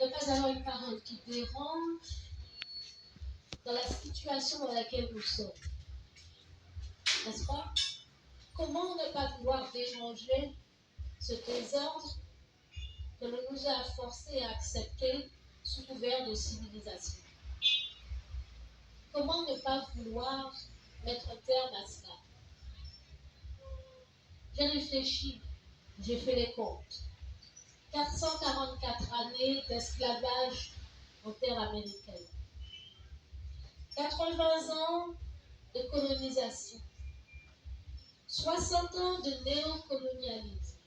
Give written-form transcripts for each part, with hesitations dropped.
ne pas avoir une parole qui dérange dans la situation dans laquelle nous sommes. N'est-ce pas? Comment ne pas vouloir déranger ce désordre que l'on nous a forcés à accepter sous couvert de civilisation? Comment ne pas vouloir mettre un terme à cela? J'ai réfléchi, j'ai fait les comptes. 444 années d'esclavage en terre américaine. 80 ans de colonisation. 60 ans de néocolonialisme.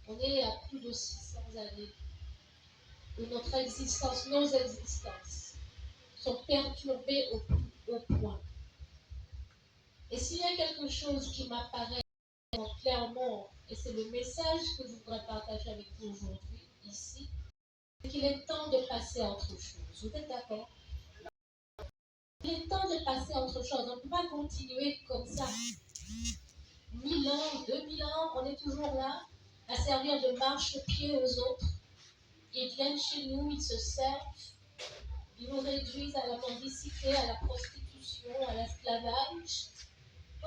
On est à plus de 600 années où notre existence, nos existences, sont perturbées au point. Et s'il y a quelque chose qui m'apparaît clairement, et c'est le message que je voudrais partager avec vous aujourd'hui, ici, c'est qu'il est temps de passer à autre chose. Vous êtes d'accord? Il est temps de passer à autre chose. On ne peut pas continuer comme ça. 1000 ans, 2000 ans, on est toujours là, à servir de marche-pied aux autres. Ils viennent chez nous, ils se servent, ils nous réduisent à la mendicité, à la prostitution, à l'esclavage.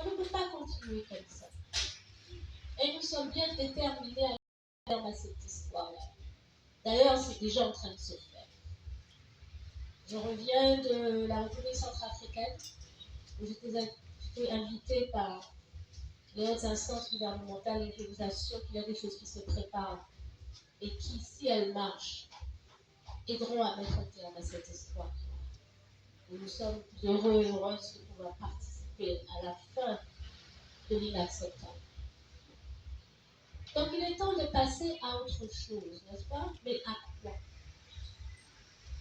On ne peut pas continuer comme ça. Et nous sommes bien déterminés à faire à cette histoire-là. D'ailleurs, c'est déjà en train de se faire. Je reviens de la République centrafricaine, où j'étais invitée par les autres instances gouvernementales, et je vous assure qu'il y a des choses qui se préparent et qui, si elles marchent, aideront à mettre un terme à cette histoire. Et nous sommes heureux et heureuses de pouvoir participer à la fin de l'inacceptable. Donc il est temps de passer à autre chose, n'est-ce pas? Mais à quoi?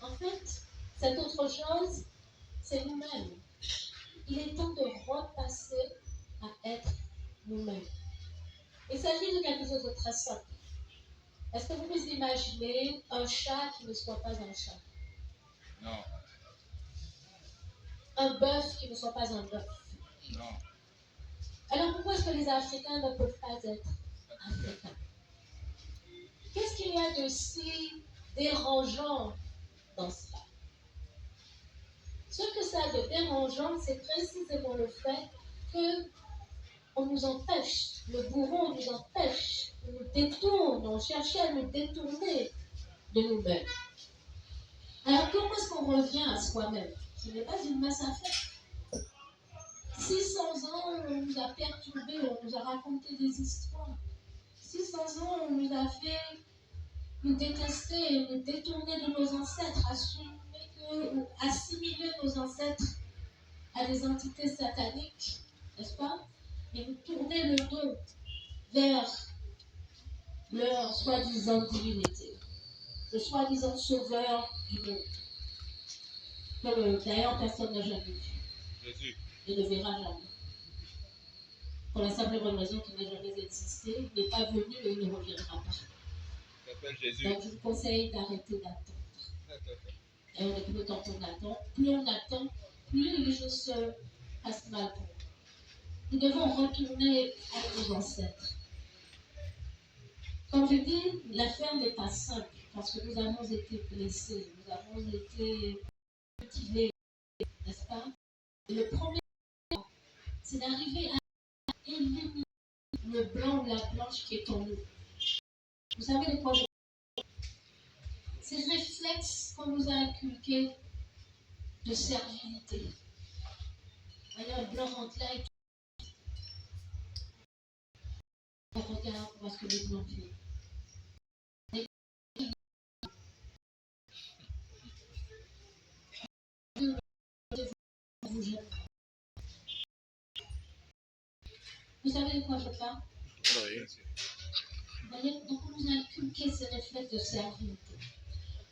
En fait, cette autre chose, c'est nous-mêmes. Il est temps de repasser à être nous-mêmes. Il s'agit de quelque chose de très simple. Est-ce que vous pouvez imaginer un chat qui ne soit pas un chat? Non. Un bœuf qui ne soit pas un bœuf? Non. Alors pourquoi est-ce que les Africains ne peuvent pas être africains? Qu'est-ce qu'il y a de si dérangeant dans cela? Ce que ça a de dérangeant, c'est précisément le fait que on nous empêche, le bourreau nous empêche, on nous détourne, on cherche à nous détourner de nous-mêmes. Alors comment est-ce qu'on revient à soi-même? Ce n'est pas une mince affaire. 600 ans, on nous a perturbés, on nous a raconté des histoires. 600 ans, on nous a fait nous détester, nous détourner de nos ancêtres, assimiler nos ancêtres à des entités sataniques, n'est-ce pas? Et nous tourner le dos vers leur soi-disant divinité, le soi-disant sauveur du monde. Comme d'ailleurs personne n'a jamais vu. Jésus. Et ne verra jamais. Pour la simple bonne raison qu'il n'a jamais existé, il n'est pas venu et il ne reviendra pas. Il s'appelle Jésus. Donc je vous conseille d'arrêter d'attendre. Et on est plus de temps qu'on attend, plus les choses se passent mal pour nous. Nous devons retourner à nos ancêtres. Comme je dis, l'affaire n'est pas simple parce que nous avons été blessés, nous avons été mutilés, n'est-ce pas? Et le premier, c'est d'arriver à éliminer le blanc ou la blanche qui est en nous. Vous savez de quoi je parle? Ces réflexes qu'on nous a inculqués de servilité. Voyez, un blanc rentre là et on regarde, on voit ce que les blancs font. Vous savez de quoi je parle? Donc on nous a inculqué ces réflexes de servilité.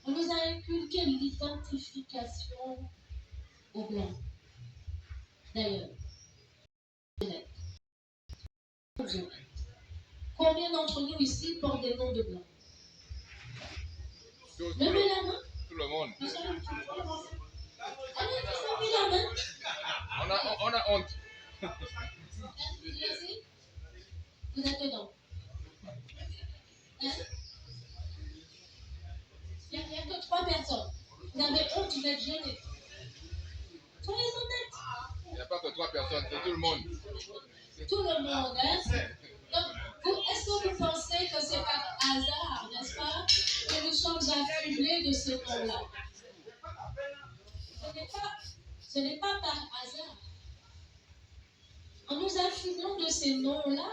On nous a inculqué l'identification au blanc. D'ailleurs, combien d'entre nous ici portent des noms de blancs? Levez la main. Tout le monde. Allez, levez la main. On a honte. Vous êtes dedans. Hein? 3 personnes. Vous avez honte, vous êtes gênés. Soyez honnêtes. Il n'y a pas que 3 personnes, c'est tout le monde. Tout le monde, hein? Donc, est-ce que vous pensez que c'est par hasard, n'est-ce pas, que nous sommes affublés de ces noms-là? Ce n'est pas par hasard. En nous affublant de ces noms-là,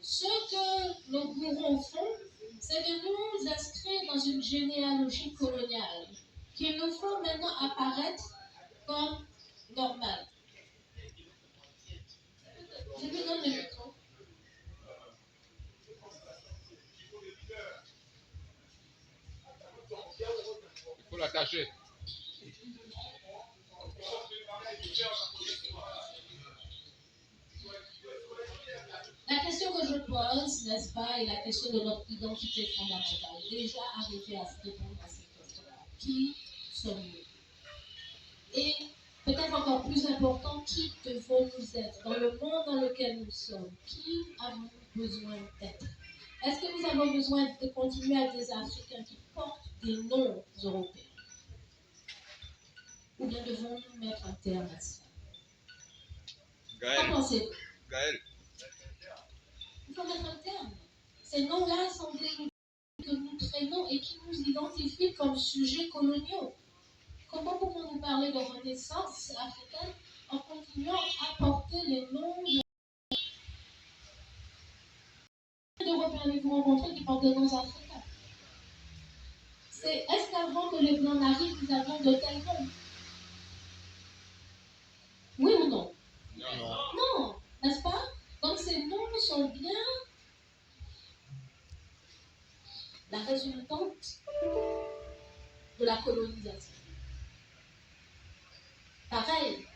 ce que nos bourreaux font, c'est de nous inscrire dans une généalogie coloniale qu'il nous faut maintenant apparaître comme normale. Je lui donne le micro. Il faut l'attacher. La question que je pose, n'est-ce pas, est la question de notre identité fondamentale. Déjà arrivé à se répondre à cette question-là. Qui sommes-nous? Et peut-être encore plus important, qui devons-nous être dans le monde dans lequel nous sommes? Qui avons-nous besoin d'être? Est-ce que nous avons besoin de continuer à être des Africains qui portent des noms européens? Ou bien devons-nous mettre un terme à ça? Qu'en pensez-vous? Gaël. Il faut mettre un terme. Ces noms-là sont des noms que nous traînons et qui nous identifient comme sujets coloniaux. Comment pouvons-nous parler de renaissance africaine en continuant à porter les noms d'Européens avez-vous rencontré qui portent des noms africains? Est-ce qu'avant que les Blancs n'arrivent, nous avions de tels noms? Oui ou non? Non. Non, n'est-ce pas? Donc ces noms sont bien la résultante de la colonisation. Pareil,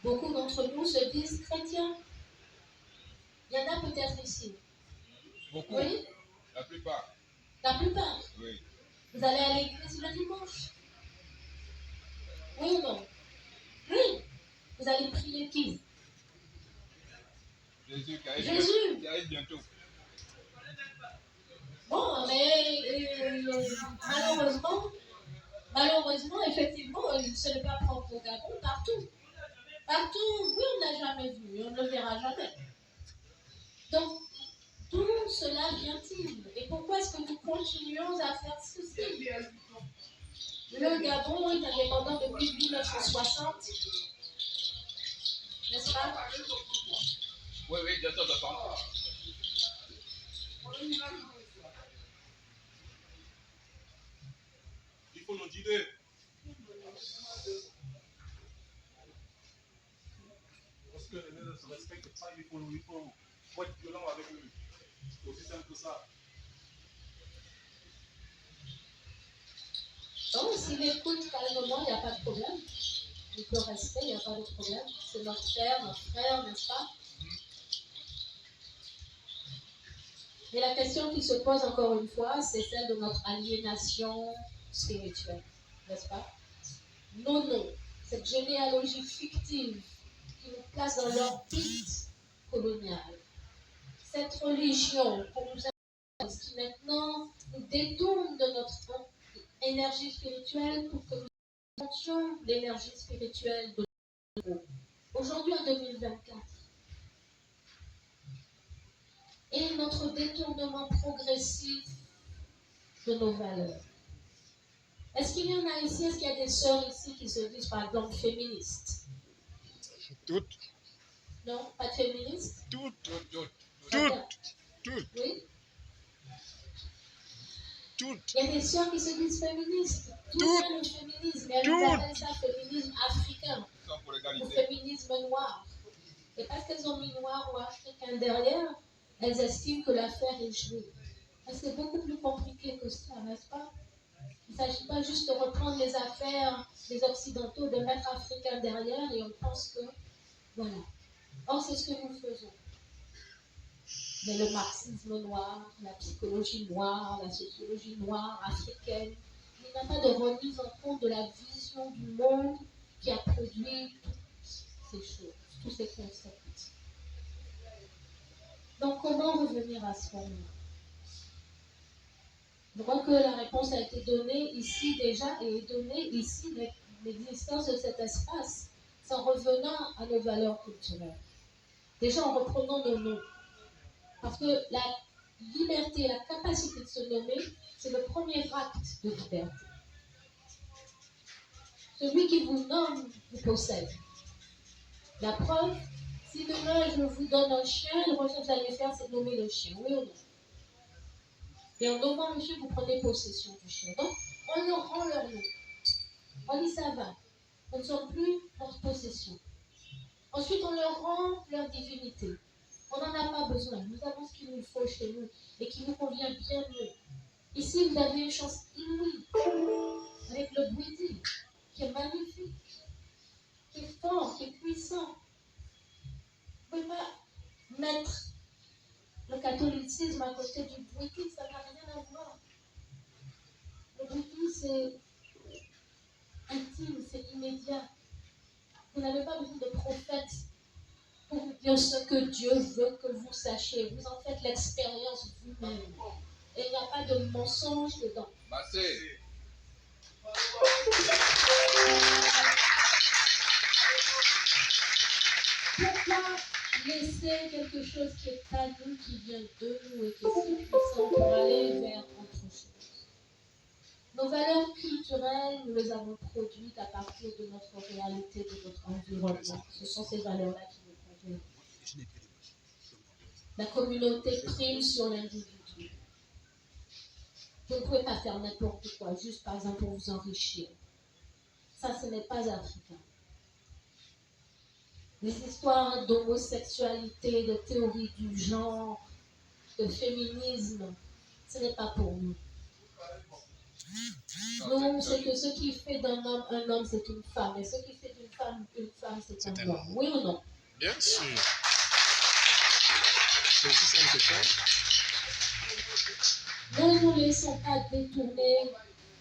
beaucoup d'entre nous se disent chrétiens. Il y en a peut-être ici. Beaucoup. Oui? La plupart. La plupart. Oui. Vous allez à l'église le dimanche? Oui ou non? Oui. Vous allez prier qui? Jésus qui arrive bientôt. Bon, mais malheureusement, effectivement, ce n'est pas propre au Gabon, partout. Partout, oui, on ne l'a jamais vu, on ne le verra jamais. Donc, d'où cela vient-il? Et pourquoi est-ce que nous continuons à faire ceci? Le Gabon est indépendant depuis 1960, n'est-ce pas? Oui, j'attends de temps. Il faut nous dire. Parce que les ne se respectent pas, il faut être violent avec eux. C'est aussi simple que ça. Donc, s'il écoute calmement, il n'y a pas de problème. Il peut rester, il n'y a pas de problème. C'est notre père, notre frère, n'est-ce pas? Mais la question qui se pose encore une fois, c'est celle de notre aliénation spirituelle, n'est-ce pas? Nos noms, cette généalogie fictive qui nous place dans l'orbite coloniale, cette religion qu'on nous impose, qui maintenant nous détourne de notre énergie spirituelle pour que nous sentions l'énergie spirituelle de nous. Aujourd'hui, en 2024, et notre détournement progressif de nos valeurs. Est-ce qu'il y en a ici, est-ce qu'il y a des sœurs ici qui se disent par exemple féministes? Toutes. Non, pas de féministes? Toutes. Oui? Toutes. Il y a des sœurs qui se disent féministes. Tout bien le féminisme, mais elles appellent ça féminisme africain ou féminisme noir. Et parce qu'elles ont mis noir ou africain derrière, elles estiment que l'affaire est jouée. Mais c'est beaucoup plus compliqué que ça, n'est-ce pas? Il ne s'agit pas juste de reprendre les affaires des Occidentaux, de mettre africain derrière et on pense que, voilà. Or, c'est ce que nous faisons. Mais le marxisme noir, la psychologie noire, la sociologie noire, africaine, il n'y a pas de remise en compte de la vision du monde qui a produit toutes ces choses, tous ces concepts. Donc, comment revenir à ce moment-là? Je crois que la réponse a été donnée ici déjà et est donnée ici l'existence de cet espace. C'est en revenant à nos valeurs culturelles. Déjà en reprenant nos noms. Parce que la liberté, la capacité de se nommer, c'est le premier acte de liberté. Celui qui vous nomme vous possède. La preuve, si demain je vous donne un chien, le premier chose que vous allez faire, c'est nommer le chien, oui ou non? Et en nommant le chien, vous prenez possession du chien. Donc, on leur rend leur nom. On dit ça va. Nous ne sommes plus leur possession. Ensuite, on leur rend leur divinité. On n'en a pas besoin. Nous avons ce qu'il nous faut chez nous et qui nous convient bien mieux. Ici, vous avez une chance inouïe avec le bruiti, qui est magnifique, qui est fort, qui est puissant. Vous ne pouvez pas mettre le catholicisme à côté du bruiti, ça n'a rien à voir. Le bruiti, c'est intime, c'est immédiat. Vous n'avez pas besoin de prophète pour vous dire ce que Dieu veut que vous sachiez. Vous en faites l'expérience vous-même. Et il n'y a pas de mensonge dedans. Pourquoi laisser quelque chose qui est à nous, qui vient de nous et qui est si puissant pour aller vers autre chose? Nos valeurs culturelles, nous les avons produites à partir de notre réalité, de notre environnement. Ce sont ces valeurs-là qui nous conviennent. La communauté prime sur l'individu. Vous ne pouvez pas faire n'importe quoi, juste par exemple pour vous enrichir. Ça, ce n'est pas africain. Les histoires d'homosexualité, de théorie du genre, de féminisme, ce n'est pas pour nous. Nous, c'est que ce qui fait d'un homme un homme, c'est une femme. Et ce qui fait d'une femme une femme, c'est un homme. Oui ou non? Bien sûr. C'est aussi simple que ça. Ne nous laissons pas détourner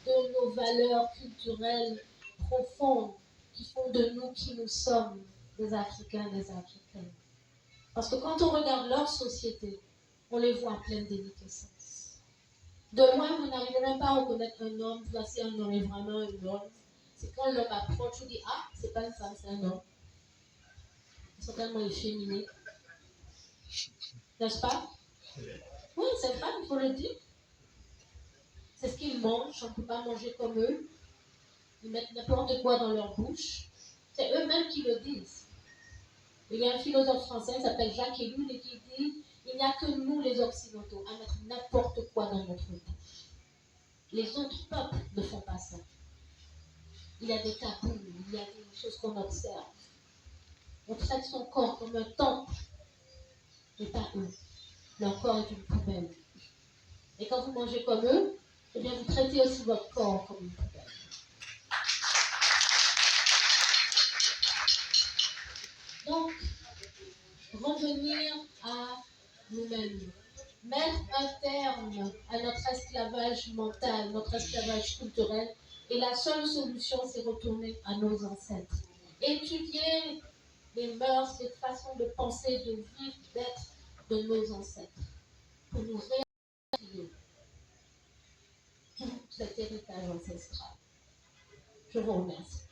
de nos valeurs culturelles profondes qui font de nous qui nous sommes, des Africains, des Africaines. Parce que quand on regarde leur société, on les voit en pleine déliquescence. De loin, vous n'arrivez même pas à reconnaître un homme. Voici un homme est vraiment un homme. C'est quand l'homme approche, vous dit ah, c'est pas une femme, c'est un homme. Ils sont tellement efféminés. N'est-ce pas? Oui, c'est une femme, il faut le dire. C'est ce qu'ils mangent, on ne peut pas manger comme eux. Ils mettent n'importe quoi dans leur bouche. C'est eux-mêmes qui le disent. Il y a un philosophe français qui s'appelle Jacques Ellul et qui dit il n'y a que nous, les Occidentaux, à mettre n'importe quoi dans notre bouche. Les autres peuples ne font pas ça. Il y a des tabous, il y a des choses qu'on observe. On traite son corps comme un temple, mais pas eux. Leur corps est une poubelle. Et quand vous mangez comme eux, eh bien vous traitez aussi votre corps comme une poubelle. Donc, revenir à nous-mêmes. Mettre un terme à notre esclavage mental, notre esclavage culturel. Et la seule solution, c'est retourner à nos ancêtres. Étudier les mœurs, les façons de penser, de vivre, d'être de nos ancêtres. Pour nous réapproprier tout cet héritage ancestral. Je vous remercie.